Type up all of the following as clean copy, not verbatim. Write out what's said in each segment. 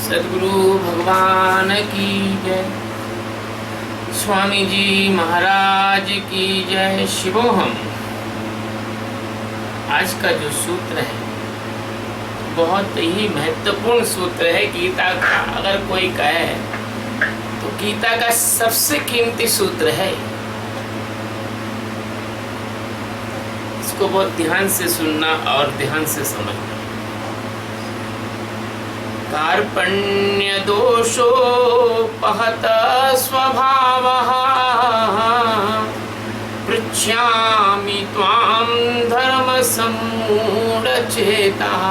सद्गुरु भगवान की जय। स्वामी जी महाराज की जय। शिवोहम। आज का जो सूत्र है बहुत ही महत्वपूर्ण सूत्र है गीता का। अगर कोई कहे तो गीता का सबसे कीमती सूत्र है। इसको बहुत ध्यान से सुनना और ध्यान से समझना। कार्पण्य दोषोपहत स्वभावः पृच्छामि त्वां धर्म सम्मूढचेतः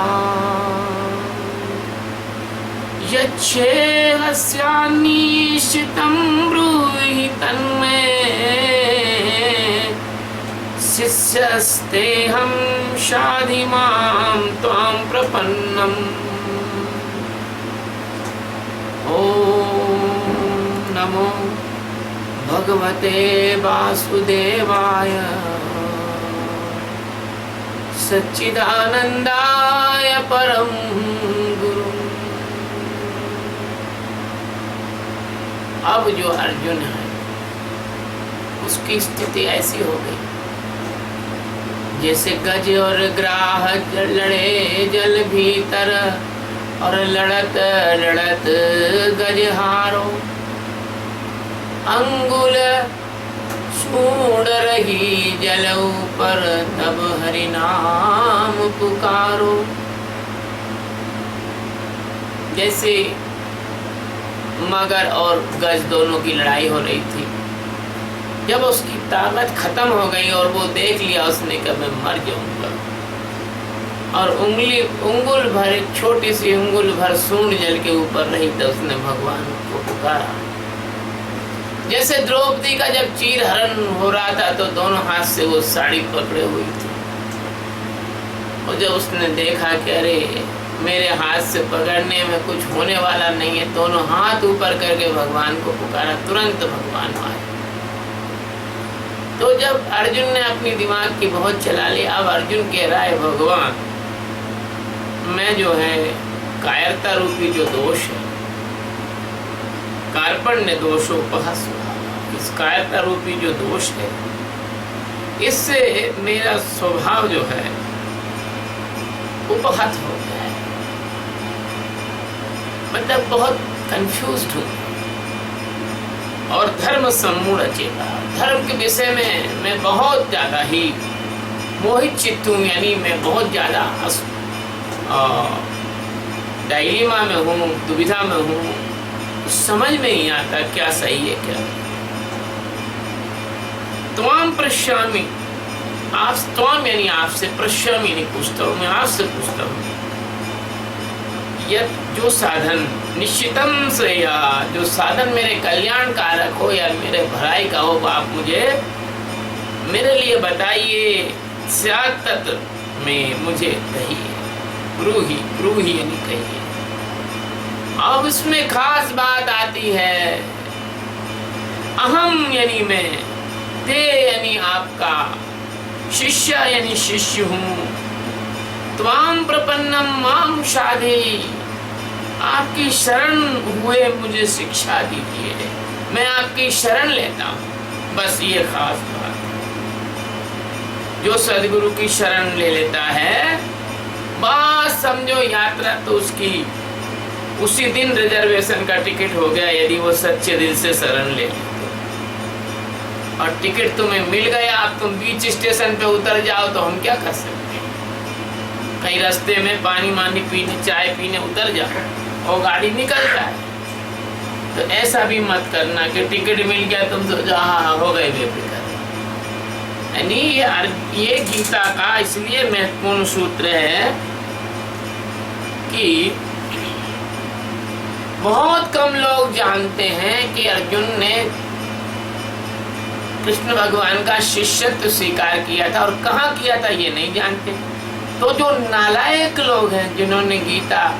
यच्छेहस्यान्निश्चितं ब्रूहि तन्मे शिष्यस्तेऽहं शाधि मां त्वां प्रपन्नम्। ओम नमो भगवते वासुदेवाय सच्चिदानंदाय परम गुरु। अब जो अर्जुन है उसकी स्थिति ऐसी हो गई जैसे गज और ग्राह लड़े जल भीतर और लड़त लड़त गज हारो। अंगुल सूंड रही जल ऊपर तब हरि नाम पुकारो। जैसे मगर और गज दोनों की लड़ाई हो रही थी। जब उसकी ताकत खत्म हो गई और वो देख लिया उसने कि मैं मर जाऊंगा और उंगुल भर छोटी सी उंगुल भर सूंड जल के ऊपर रही तो उसने भगवान को पुकारा। जैसे द्रौपदी का जब चीर हरण हो रहा था तो दोनों हाथ से वो साड़ी पकड़े हुई थी और जब उसने देखा कि अरे मेरे हाथ से पकड़ने में कुछ होने वाला नहीं है, दोनों हाथ ऊपर करके भगवान को पुकारा। तुरंत भगवान आए। तो जब अर्जुन ने अपनी दिमाग की बहुत चला ली, अब अर्जुन कह रहा है भगवान मैं जो है कायरता रूपी जो दोष है, कार्पण्य दोषोपहत स्वभाव, इस कायरता रूपी जो दोष है इससे मेरा स्वभाव जो है उपहत हो गया है। मतलब बहुत कंफ्यूज्ड हूँ और धर्म सम्मूढ़ चेता, धर्म के विषय में मैं बहुत ज्यादा ही मोहित चित्त हूँ। यानी मैं बहुत ज्यादा डायलेमा में हूँ, दुविधा में हूँ, समझ में नहीं आता क्या सही है क्या। त्वाम पृच्छामि, आप त्वाम यानी आपसे, पृच्छामि नहीं पूछता हूँ, मैं आपसे पूछता हूँ। यह जो साधन निश्चितम से या जो साधन मेरे कल्याण कारक हो या मेरे भलाई का हो, आप मुझे मेरे लिए बताइए। स्यात् तत् में मुझे कहिए, ब्रूहि यानी कहिए। अब इसमें खास बात आती है अहम यानी मैं, ते यानी आपका, शिष्य यानी शिष्य हूँ, त्वाम प्रपन्नम माम शाधि, आपकी शरण हुए मुझे शिक्षा दीजिए, मैं आपकी शरण लेता हूँ। बस ये खास बात, जो सदगुरु की शरण ले लेता है बस समझो यात्रा तो उसकी उसी दिन रिजर्वेशन का टिकट हो गया, यदि वो सच्चे दिल से शरण ले। और टिकट तुम्हें मिल गया, अब तुम बीच स्टेशन पे उतर जाओ तो हम क्या कर सकते हैं। कहीं रास्ते में पानी मानी पीने, चाय पीने उतर जाओ और गाड़ी निकल जाए। तो ऐसा भी मत करना कि टिकट मिल गया तुम सोचो हाँ हो गए बेफिक्र। यानी ये गीता का इसलिए महत्वपूर्ण सूत्र है कि बहुत कम लोग जानते हैं कि अर्जुन ने कृष्ण भगवान का शिष्यत्व स्वीकार किया था और कहाँ किया था ये नहीं जानते। तो जो नालायक लोग हैं जिन्होंने गीता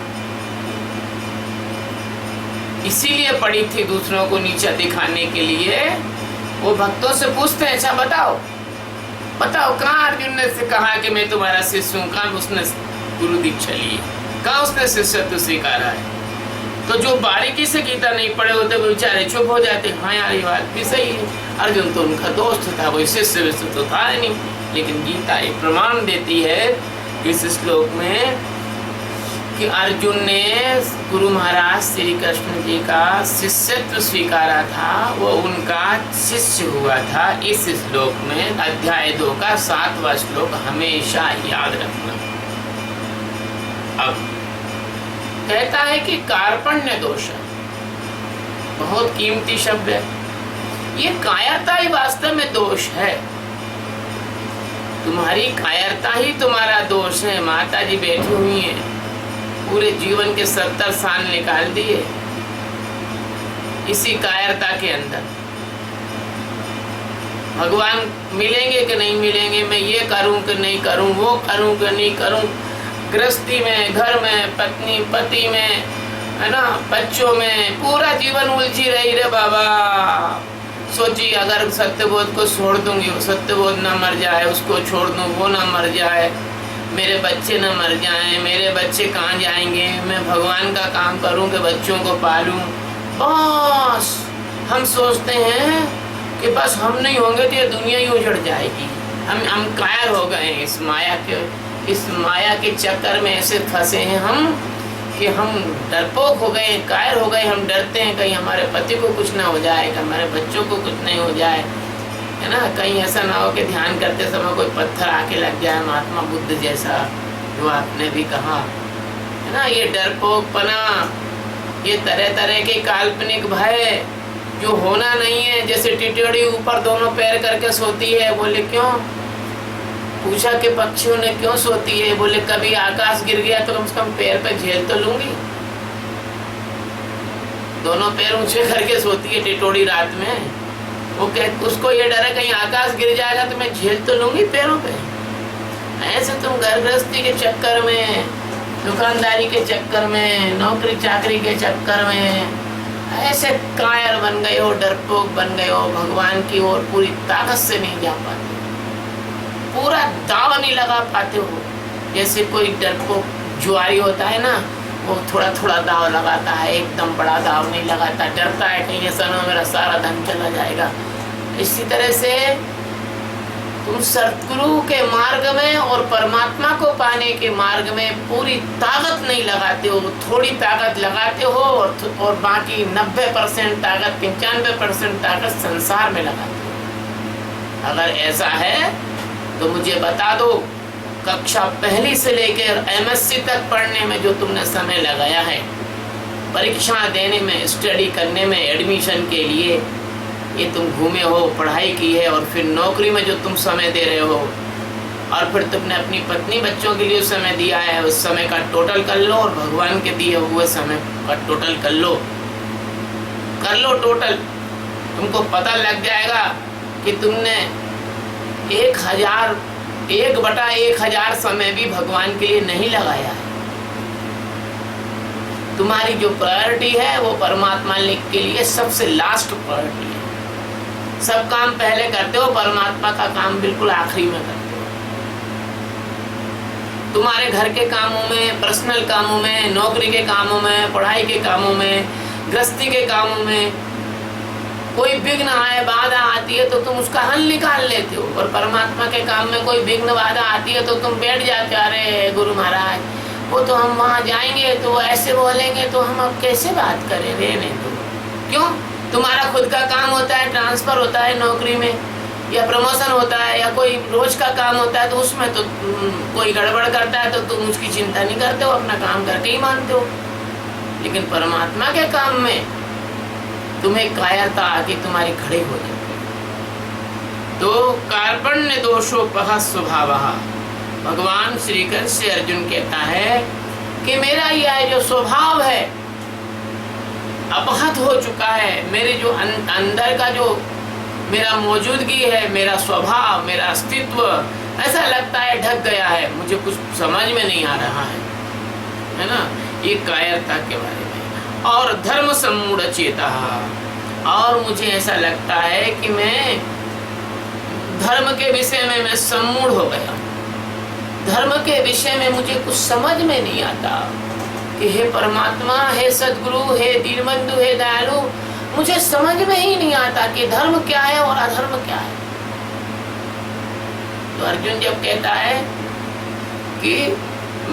इसीलिए पढ़ी थी दूसरों को नीचा दिखाने के लिए, वो भक्तों से पूछते हैं अच्छा बताओ कहाँ अर्जुन ने से कहा कि मैं तुम्हारा शिष्य हूँ, कहाँ उसने गुरु दीक्षा ली, कहाँ उसने शिष्यत्व स्वीकारा है। तो जो बारीकी से गीता नहीं पढ़े होते वो बेचारे चुप हो जाते, हाँ यार ये बात भी सही है, अर्जुन तो उनका दोस्त था, कोई शिष्य विष्य तो था नहीं। लेकिन गीता एक प्रमाण देती है इस श्लोक में कि अर्जुन ने गुरु महाराज श्री कृष्ण जी का शिष्यत्व स्वीकारा था, वो उनका शिष्य हुआ था। इस श्लोक में अध्याय 2 का 7वां श्लोक हमेशा याद रखना। अब कहता है कि कार्पण्य दोष बहुत कीमती शब्द है। ये कायरता ही वास्तव में दोष है, तुम्हारी कायरता ही तुम्हारा दोष है। माता जी बैठी हुई हैं, पूरे जीवन के 70 साल निकाल दिए इसी कायरता के अंदर। भगवान मिलेंगे कि नहीं मिलेंगे, मैं ये करूं कि नहीं करूं, वो करूं कि नहीं करूं, गृहस्थी में, घर में, पत्नी पति में, है ना, बच्चों में, पूरा जीवन उलझी रही रे बाबा। सोची अगर सत्यबोध को छोड़ दूंगी, सत्यबोध ना मर जाए, उसको छोड़ दूं वो ना मर जाए, मेरे बच्चे ना मर जाएं, मेरे बच्चे कहाँ जाएंगे, मैं भगवान का काम करूं कि बच्चों को पालूं। बस हम सोचते हैं कि बस हम नहीं होंगे तो ये दुनिया ही उजड़ जाएगी। हम कायर हो गए हैं इस माया के चक्कर में, ऐसे फंसे हैं हम कि हम डरपोक हो गए, कायर हो गए। हम डरते हैं कहीं हमारे पति को कुछ ना हो जाए, कि हमारे बच्चों को कुछ नहीं हो जाए, है ना, कहीं ऐसा ना हो कि ध्यान करते समय कोई पत्थर आके लग जाए, महात्मा बुद्ध जैसा जो आपने भी कहा, है ना। ये डरपोकपना, ये तरह तरह के काल्पनिक भय जो होना नहीं है। जैसे टिटोड़ी ऊपर दोनों पैर करके सोती है, बोले क्यों? पूछा कि पक्षियों ने क्यों सोती है? बोले कभी आकाश गिर गया तो कम से कम पैर पे झेल तो लूंगी। दोनों पैर ऊंचे करके सोती है टिटोड़ी रात में। वो उसको ये डर है कहीं आकाश गिर जाएगा तो मैं झेल तो लूंगी पैरों पे। ऐसे तुम घर गृहस्थी के चक्कर में, दुकानदारी के चक्कर में, नौकरी चाकरी के चक्कर में ऐसे कायर बन गए हो, डरपोक बन गए हो, भगवान की ओर पूरी ताकत से नहीं जा पाते, पूरा दाव नहीं लगा पाते हो। जैसे कोई डरपोक जुआरी होता है ना, वो थोड़ा थोड़ा दाव लगाता है, एकदम बड़ा दाव नहीं लगाता, डरता है कहीं ऐसा ना मेरा सारा धन चला जाएगा। इसी तरह से तुम सतगुरु के मार्ग में और परमात्मा को पाने के मार्ग में पूरी ताकत नहीं लगाते हो, थोड़ी ताकत लगाते हो और बाकी 90% ताकत, 95% ताकत संसार में लगाते हो। अगर ऐसा है तो मुझे बता दो, कक्षा पहली से लेकर MSc तक पढ़ने में जो तुमने समय लगाया है, परीक्षा देने में, स्टडी करने में, एडमिशन के लिए ये तुम घूमे हो, पढ़ाई की है, और फिर नौकरी में जो तुम समय दे रहे हो, और फिर तुमने अपनी पत्नी बच्चों के लिए समय दिया है, उस समय का टोटल कर लो और भगवान के दिए हुए समय का टोटल कर लो टोटल। तुमको पता लग जाएगा कि तुमने 1/1000 समय भी भगवान के लिए नहीं लगाया है। तुम्हारी जो प्रायोरिटी है वो परमात्मा के लिए सबसे लास्ट प्रायोरिटी है। सब काम पहले करते हो, परमात्मा का काम बिल्कुल आखिरी में करते हो। तुम्हारे घर के कामों में, पर्सनल कामों में, नौकरी के कामों में, पढ़ाई के कामों में, गृहस्थी के कामों में कोई विघ्न आए, बाधा आती है तो तुम उसका हल निकाल लेते हो, और परमात्मा के काम में कोई विघ्न बाधा आती है तो तुम बैठ जाते, अरे गुरु महाराज वो तो हम वहाँ जाएंगे तो ऐसे बोलेंगे तो हम अब कैसे बात करें, रे नहीं तो क्यों? तुम्हारा खुद का काम होता है, ट्रांसफर होता है नौकरी में, या प्रमोशन होता है, या कोई रोज का काम होता है, तो उसमें तो कोई गड़बड़ करता है तो तुम उसकी चिंता नहीं करते हो, अपना काम करके ही मानते हो। लेकिन परमात्मा के काम में तुम्हें कायरता आके तुम्हारी खड़ी हो जाती है। तो कार्पण्य दोषोपह स्वभावः, भगवान श्री कृष्ण से अर्जुन कहता है कि मेरा यह जो स्वभाव है अपहत हो चुका है, मेरे जो अंदर का जो मेरा मौजूदगी है, मेरा स्वभाव, मेरा अस्तित्व ऐसा लगता है ढक गया है, मुझे कुछ समझ में नहीं आ रहा है ना। ये कायरता के बारे में। और धर्म सम्मूढ़ चेता, और मुझे ऐसा लगता है कि मैं धर्म के विषय में मैं सम्मूढ़ हो गया। धर्म के विषय में मुझे कुछ समझ में नहीं आता कि हे परमात्मा, हे सदगुरु, हे दीनबंधु, हे दयालु, मुझे समझ में ही नहीं आता कि धर्म क्या है और अधर्म क्या है। तो अर्जुन जब कहता है कि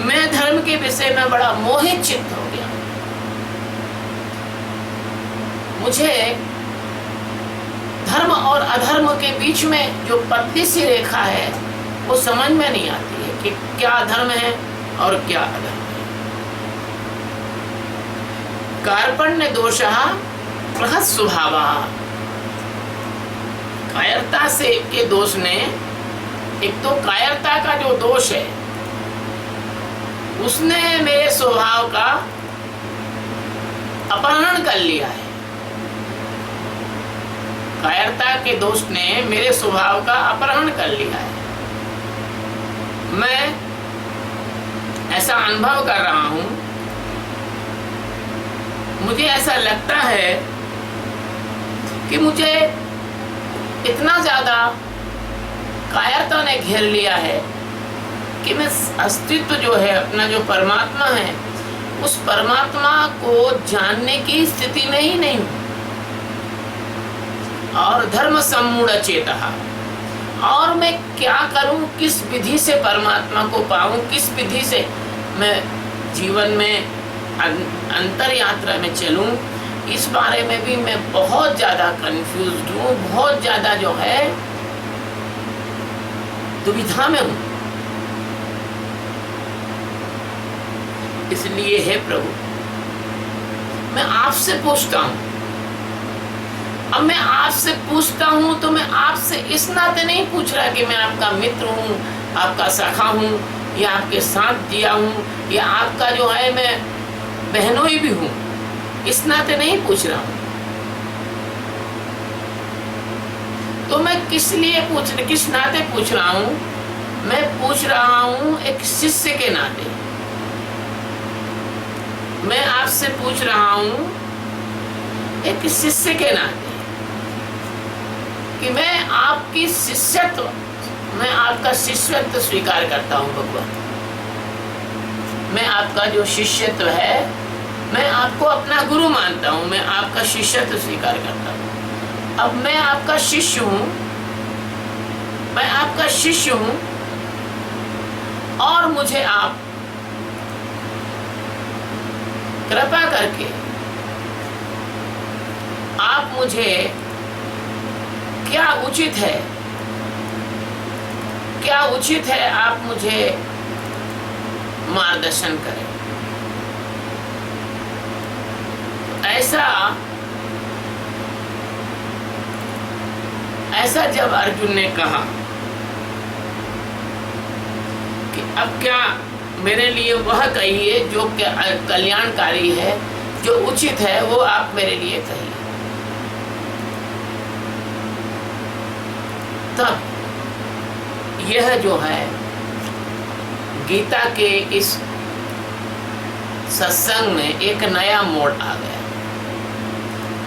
मैं धर्म के विषय में बड़ा मोहित चित्त हो गया, मुझे धर्म और अधर्म के बीच में जो पतली सी रेखा है वो समझ में नहीं आती है कि क्या धर्म है और क्या अधर्म है। कार्पण्य दोषः प्रहत स्वभावः, कायरता से के दोष ने, एक तो कायरता का जो दोष है उसने मेरे स्वभाव का अपहरण कर लिया है। कायरता के दोष ने मेरे स्वभाव का अपहरण कर लिया है। मैं ऐसा अनुभव कर रहा हूं, मुझे ऐसा लगता है कि मुझे इतना ज्यादा कायरता ने घेर लिया है कि मैं अस्तित्व जो है अपना, जो परमात्मा है, उस परमात्मा को जानने की स्थिति में ही नहीं हूं। और धर्म सम्मूढ़ चेतः, और मैं क्या करूं, किस विधि से परमात्मा को पाऊं, किस विधि से मैं जीवन में अंतर यात्रा में चलूं, इस बारे में भी मैं बहुत ज्यादा कंफ्यूज्ड हूं, बहुत ज्यादा जो है दुविधा में हूं। इसलिए हे प्रभु, मैं आपसे पूछता हूं। अब मैं आपसे पूछता हूं तो मैं आपसे इस नाते नहीं पूछ रहा कि मैं आपका मित्र हूं, आपका सखा हूं, या आपके साथ दिया हूं, या आपका जो है मैं बहनोई भी हूं, इस नाते नहीं पूछ रहा हूं। तो मैं किस नाते पूछ रहा हूं? मैं पूछ रहा हूं एक शिष्य के नाते। मैं आपसे पूछ रहा हूं एक शिष्य के नाते कि मैं आपका शिष्यत्व स्वीकार करता हूं भगवान। मैं आपका जो शिष्यत्व है, मैं आपको अपना गुरु मानता हूं, मैं आपका शिष्यत्व स्वीकार करता हूं। अब मैं आपका शिष्य हूं, मैं आपका शिष्य हूं, और मुझे आप कृपा करके आप मुझे क्या उचित है आप मुझे मार्गदर्शन करें। ऐसा जब अर्जुन ने कहा कि अब क्या मेरे लिए वह कहिए जो कल्याणकारी है, जो उचित है, वो आप मेरे लिए कहिए। तब यह जो है गीता के इस सत्संग में एक नया मोड़ आ गया।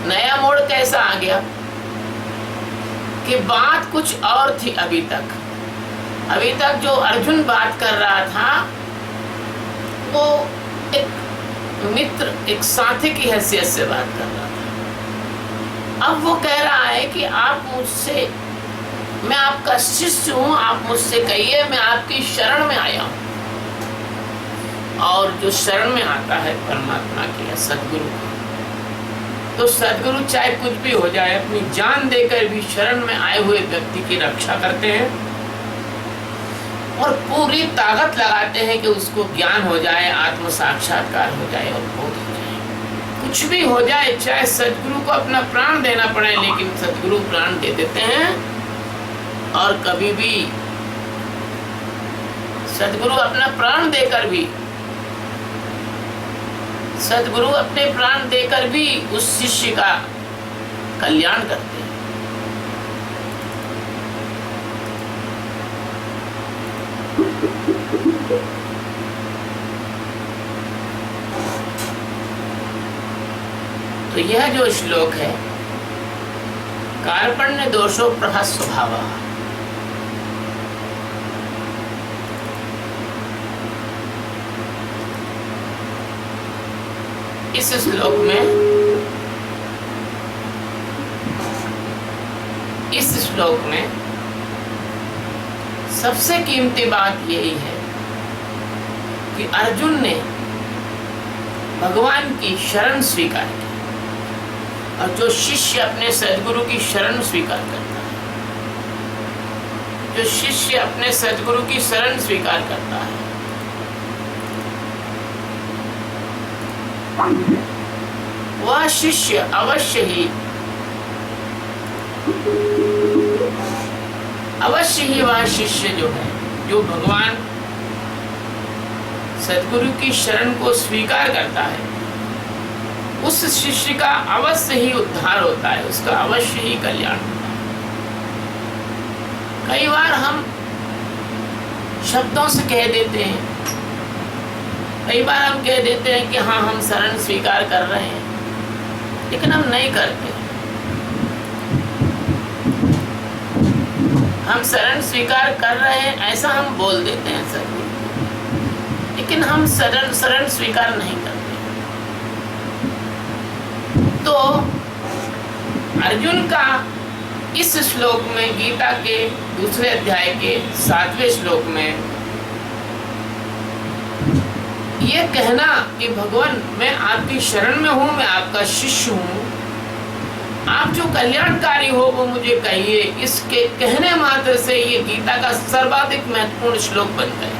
नया मोड़ कैसा आ गया कि बात कुछ और थी। अभी तक जो अर्जुन बात कर रहा था वो एक मित्र, एक साथी की हैसियत से बात कर रहा था। अब वो कह रहा है कि आप मुझसे, मैं आपका शिष्य हूं, आप मुझसे कहिए, मैं आपकी शरण में आया हूं। और जो शरण में आता है परमात्मा के, सदगुरु, तो सदगुरु चाहे कुछ भी हो जाए, अपनी जान देकर भी शरण में आए हुए व्यक्ति की रक्षा करते हैं और पूरी ताकत लगाते हैं कि उसको ज्ञान हो जाए, आत्म साक्षात्कार हो जाए और बोध हो जाए। कुछ भी हो जाए, चाहे सदगुरु को अपना प्राण देना पड़े, लेकिन सदगुरु प्राण दे देते हैं। और कभी भी सदगुरु अपना प्राण देकर भी, सदगुरु अपने प्राण देकर भी उस शिष्य का कल्याण करते हैं। तो यह जो श्लोक है, कार्पण्य दोषो प्रहत स्वभावः, इस श्लोक में सबसे कीमती बात यही है कि अर्जुन ने भगवान की शरण स्वीकार की। और जो शिष्य अपने सद्गुरु की शरण स्वीकार करता है, जो शिष्य अपने सद्गुरु की शरण स्वीकार करता है, वह शिष्य अवश्य ही वह शिष्य जो है, जो भगवान सद्गुरु की शरण को स्वीकार करता है, उस शिष्य का अवश्य ही उद्धार होता है, उसका अवश्य ही कल्याण होता है। कई बार हम शब्दों से कह देते हैं, कई बार हम कह देते हैं कि हाँ हम शरण स्वीकार कर रहे हैं, लेकिन हम नहीं करते। हम शरण स्वीकार कर रहे हैं ऐसा हम बोल देते हैं सर, लेकिन हम शरण स्वीकार नहीं करते। तो अर्जुन का इस श्लोक में, गीता के दूसरे अध्याय के 7वें श्लोक में ये कहना कि भगवान मैं आपकी शरण में हूँ, मैं आपका शिष्य हूँ, आप जो कल्याणकारी हो वो मुझे कहिए, इसके कहने मात्र से ये गीता का सर्वाधिक महत्वपूर्ण श्लोक बन गया।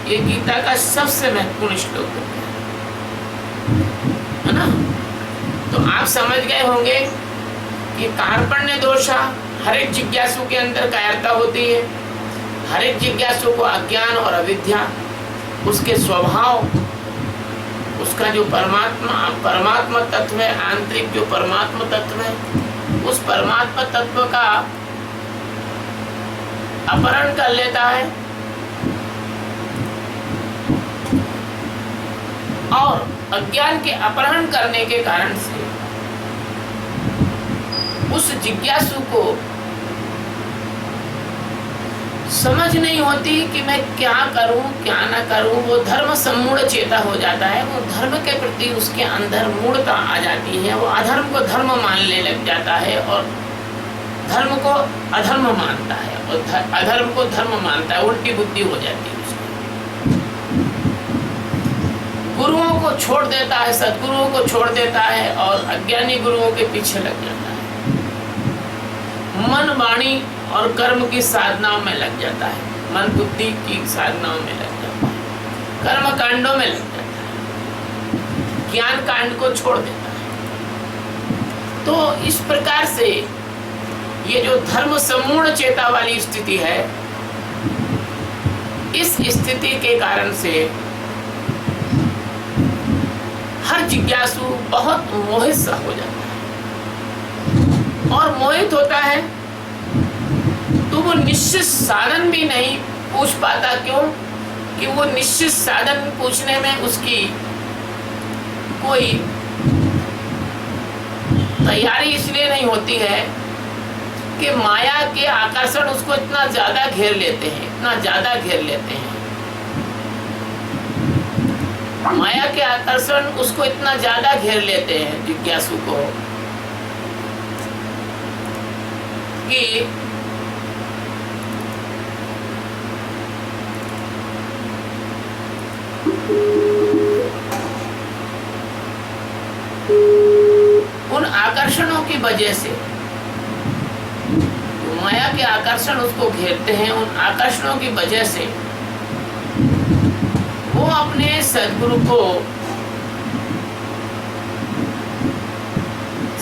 ये गीता का सबसे महत्वपूर्ण श्लोक है ना। तो आप समझ गए होंगे कि कार्पण्य दोषा, हर एक जिज्ञासु के अंदर कायरता होती है। हर एक जिज्ञासु को अज्ञान और अविद्या, उसके स्वभाव, उसका जो परमात्मा तत्व है, आंतरिक जो परमात्मा तत्व है, उस परमात्मा तत्व का अपहरण कर लेता है और अज्ञान के अपहरण करने के कारण से उस जिज्ञासु को समझ नहीं होती कि मैं क्या करूं क्या ना करूं। वो धर्म सम्मूढ़ चेता हो जाता है, वो धर्म के प्रति उसके अंदर मूढ़ता आ जाती है, वो अधर्म को धर्म मानने लग जाता है और धर्म को अधर्म मानता है और अधर्म को धर्म मानता है, उल्टी बुद्धि हो जाती है उसकी। गुरुओं को छोड़ देता है, सद्गुरुओं को छोड़ देता है और अज्ञानी गुरुओं के पीछे लग जाता है। मन, वाणी और कर्म की साधनाओं में लग जाता है, मन बुद्धि की साधनाओं में लग जाता है, कर्म कांडों में लग जाता है, ज्ञान कांड को छोड़ देता है। तो इस प्रकार से ये जो धर्म सम्मूढ़ चेता वाली स्थिति है, इस स्थिति के कारण से हर जिज्ञासु बहुत मोहित सा हो जाता है और मोहित होता है तो वो निश्चित साधन भी नहीं पूछ पाता। क्यों? कि वो निश्चित साधन पूछने में उसकी कोई तैयारी इसलिए नहीं होती है कि माया के आकर्षण उसको इतना ज्यादा घेर लेते हैं, इतना ज्यादा घेर लेते हैं। माया के आकर्षण उसको इतना ज्यादा घेर लेते हैं जिज्ञासु को कि उन आकर्षणों की वजह से, माया के आकर्षण उसको घेरते हैं, उन आकर्षणों की वजह से वो अपने सद्गुरु को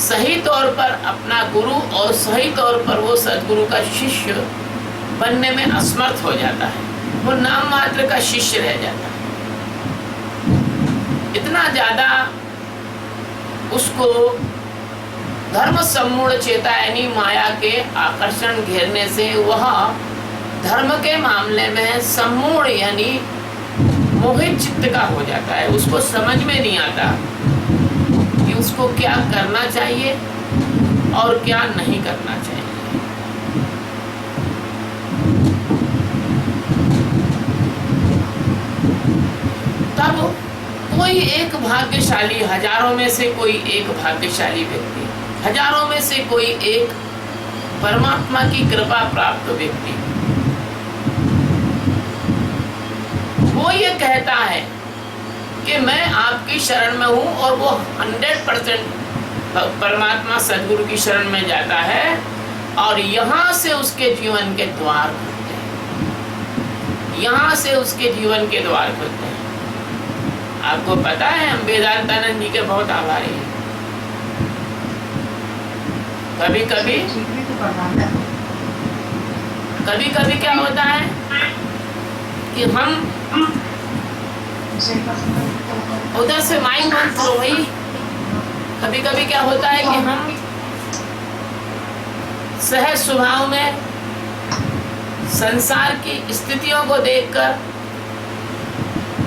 सही तौर पर अपना गुरु और सही तौर पर वो सद्गुरु का शिष्य बनने में असमर्थ हो जाता है। वो नाम मात्र का शिष्य रह जाता है। इतना ज्यादा उसको धर्म सम्मूढ़ चेता यानी माया के आकर्षण घेरने से वह धर्म के मामले में सम्मूढ़ यानी मोहित चित्त का हो जाता है। उसको समझ में नहीं आता कि उसको क्या करना चाहिए और क्या नहीं करना चाहिए। तब कोई एक भाग्यशाली, हजारों में से कोई एक भाग्यशाली व्यक्ति, हजारों में से कोई एक परमात्मा की कृपा प्राप्त व्यक्ति, वो ये कहता है कि मैं आपकी शरण में हूं, और वो 100% परमात्मा सदगुरु की शरण में जाता है, और यहाँ से उसके जीवन के द्वार खुलते हैं, यहाँ से उसके जीवन के द्वार खुलते हैं। आपको पता है, हम वेदांतानंद जी के बहुत आभारी हैं। कभी कभी क्या होता है कि हम उधर से माइंड बंद करो भाई। कभी कभी क्या होता है कि हम सहज स्वभाव में संसार की स्थितियों को देखकर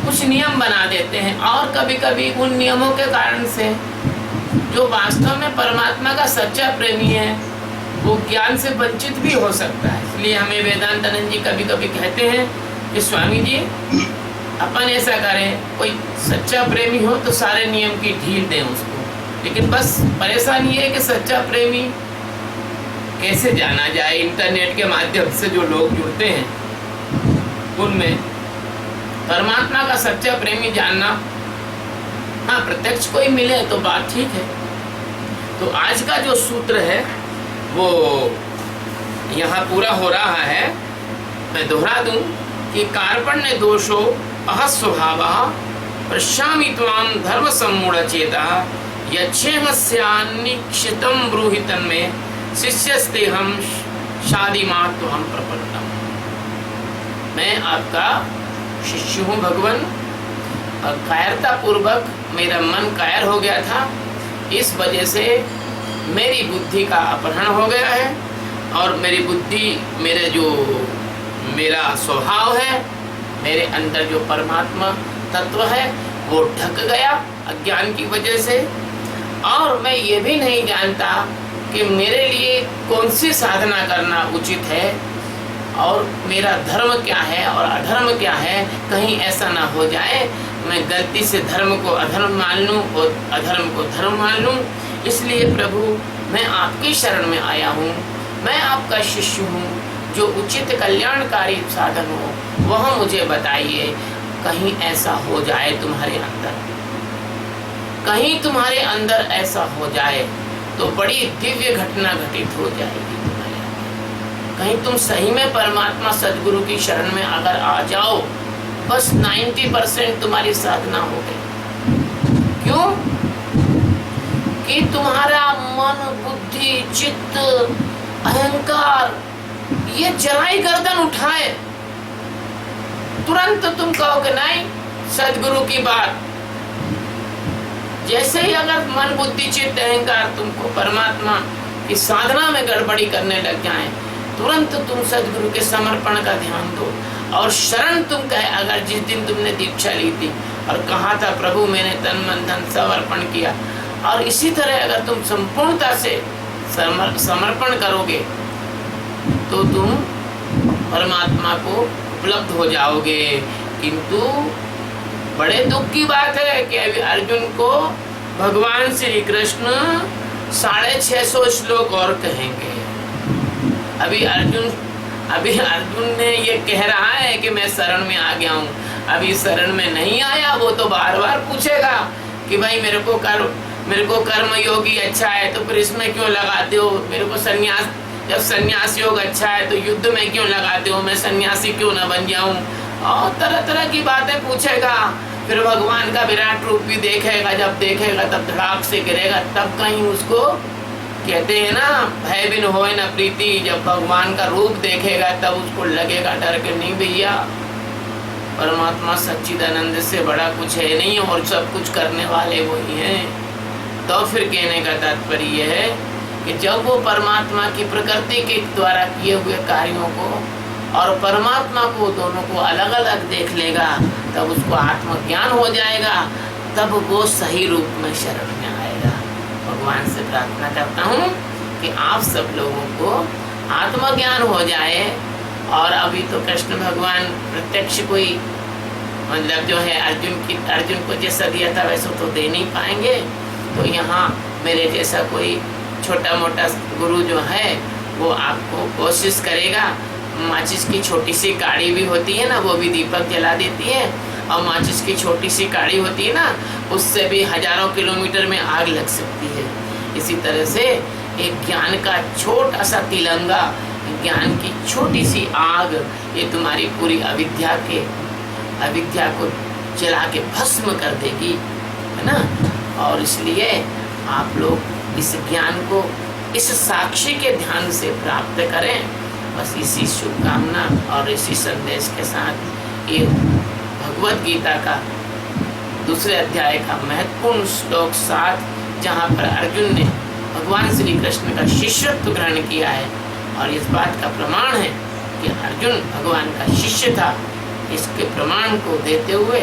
कुछ नियम बना देते हैं, और कभी कभी उन नियमों के कारण से जो वास्तव में परमात्मा का सच्चा प्रेमी है वो ज्ञान से वंचित भी हो सकता है। इसलिए हमें वेदांतानंद जी कभी कभी कहते हैं कि स्वामी जी, अपन ऐसा करें, कोई सच्चा प्रेमी हो तो सारे नियम की ढील दें उसको, लेकिन बस परेशानी ये है कि सच्चा प्रेमी कैसे जाना जाए। इंटरनेट के माध्यम से जो लोग जुड़ते हैं उनमें परमात्मा का सच्चा प्रेमी जानना, हाँ प्रत्यक्ष कोई मिले तो बात ठीक है। तो आज का जो सूत्र है वो यहाँ पूरा हो रहा है। मैं दोहरा दूं कि कार्पण्य दोषो अहस्वभावः पश्यामि त्वां धर्म सम्मूढ़चेतः यच्छेमस्यान्निक्षितं ब्रूहि तन्मे शिष्यस्तेहं शादीमात्वहं प्रपन्नम्। मैं आपका शिष्य हूँ भगवान, और कायरता पूर्वक मेरा मन कायर हो गया था, इस वजह से मेरी बुद्धि का अपहरण हो गया है, और मेरी बुद्धि, मेरा स्वभाव है, मेरे अंदर जो परमात्मा तत्व है वो ढक गया अज्ञान की वजह से, और मैं ये भी नहीं जानता कि मेरे लिए कौन सी साधना करना उचित है, और मेरा धर्म क्या है और अधर्म क्या है। कहीं ऐसा ना हो जाए मैं गलती से धर्म को अधर्म मान लूं और अधर्म को धर्म मान लूं। इसलिए प्रभु, मैं आपकी शरण में आया हूँ, मैं आपका शिष्य हूँ, जो उचित कल्याणकारी साधन हो वह मुझे बताइए। कहीं ऐसा हो जाए तुम्हारे अंदर, कहीं तुम्हारे अंदर ऐसा हो जाए तो बड़ी दिव्य घटना घटित हो जाएगी तुम्हारे अंदर। कहीं तुम सही में परमात्मा सदगुरु की शरण में अगर आ जाओ, बस 90% तुम्हारी साधना हो गई। क्यों? कि तुम्हारा मन, बुद्धि, चित्त, अहंकार ये जराई गर्दन उठाए, तुरंत तुम कहोगे नहीं सदगुरु की बात। जैसे ही अगर मन, बुद्धि, चित्त, अहंकार तुमको परमात्मा की साधना में गड़बड़ी करने लग जाए, तुरंत तुम सदगुरु के समर्पण का ध्यान दो, और शरण तुम कहे। अगर जिस दिन तुमने दीक्षा ली थी और कहा था प्रभु मैंने तन मन धन सब अर्पण किया, और इसी तरह अगर तुम संपूर्णता से समर्पण करोगे तो तुम परमात्मा को उपलब्ध हो जाओगे। किंतु बड़े दुख की बात है कि अभी अर्जुन को भगवान श्री कृष्ण 650 श्लोक और कहेंगे। अभी अर्जुन ने ये कह रहा है कि मैं शरण में आ गया हूँ, अभी शरण में नहीं आया। वो तो बार बार पूछेगा कि भाई मेरे को कर्म योगी अच्छा है तो फिर इसमें क्यों लगाते हो, मेरे को सन्यास, जब सन्यास योग अच्छा है तो युद्ध में क्यों लगाते हो, मैं सन्यासी क्यों ना बन जाऊं, और तरह तरह की बातें पूछेगा। फिर भगवान का विराट रूप भी देखेगा, जब देखेगा तब धड़ाक से गिरेगा। तब कहीं उसको कहते हैं ना, भय बिन होए न प्रीति, जब भगवान का रूप देखेगा तब उसको लगेगा डर के नहीं भैया परमात्मा सच्चिदानंद से बड़ा कुछ है नहीं, और सब कुछ करने वाले वही हैं। तो फिर कहने का तात्पर्य यह है कि जब वो परमात्मा की प्रकृति के द्वारा किए हुए कार्यों को और परमात्मा को दोनों को अलग अलग देख लेगा, तब उसको आत्मज्ञान हो जाएगा, तब वो सही रूप में शरण में आएगा। भगवान से प्रार्थना करता हूँ कि आप सब लोगों को आत्मज्ञान हो जाए। और अभी तो कृष्ण भगवान प्रत्यक्ष कोई मतलब जो है अर्जुन को जैसा दिया था वैसा तो दे नहीं पाएंगे। तो यहाँ मेरे जैसा कोई छोटा मोटा गुरु जो है वो आपको कोशिश करेगा। माचिस की छोटी सी काड़ी भी होती है ना, वो भी दीपक जला देती है। और माचिस की छोटी सी काड़ी होती है ना, उससे भी हजारों किलोमीटर में आग लग सकती है। इसी तरह से एक ज्ञान का छोटा सा तिलंगा, ज्ञान की छोटी सी आग, ये तुम्हारी पूरी अविद्या को जला के भस्म कर देगी, है ना। और इसलिए आप लोग इस ज्ञान को इस साक्षी के ध्यान से प्राप्त करें। बस इसी शुभकामना और इसी संदेश के साथ ये भगवत गीता का दूसरे अध्याय का महत्वपूर्ण श्लोक 7, जहाँ पर अर्जुन ने भगवान श्री कृष्ण का शिष्यत्व ग्रहण किया है और इस बात का प्रमाण है कि अर्जुन भगवान का शिष्य था, इसके प्रमाण को देते हुए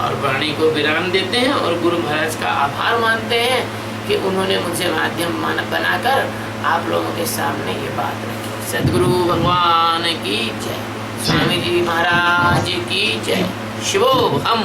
और वाणी को विराम देते हैं और गुरु महाराज का आभार मानते हैं कि उन्होंने मुझे माध्यम बनाकर आप लोगों के सामने ये बात रखी। सद्गुरु भगवान की जय, स्वामी जी महाराज की जय। शिवोहम।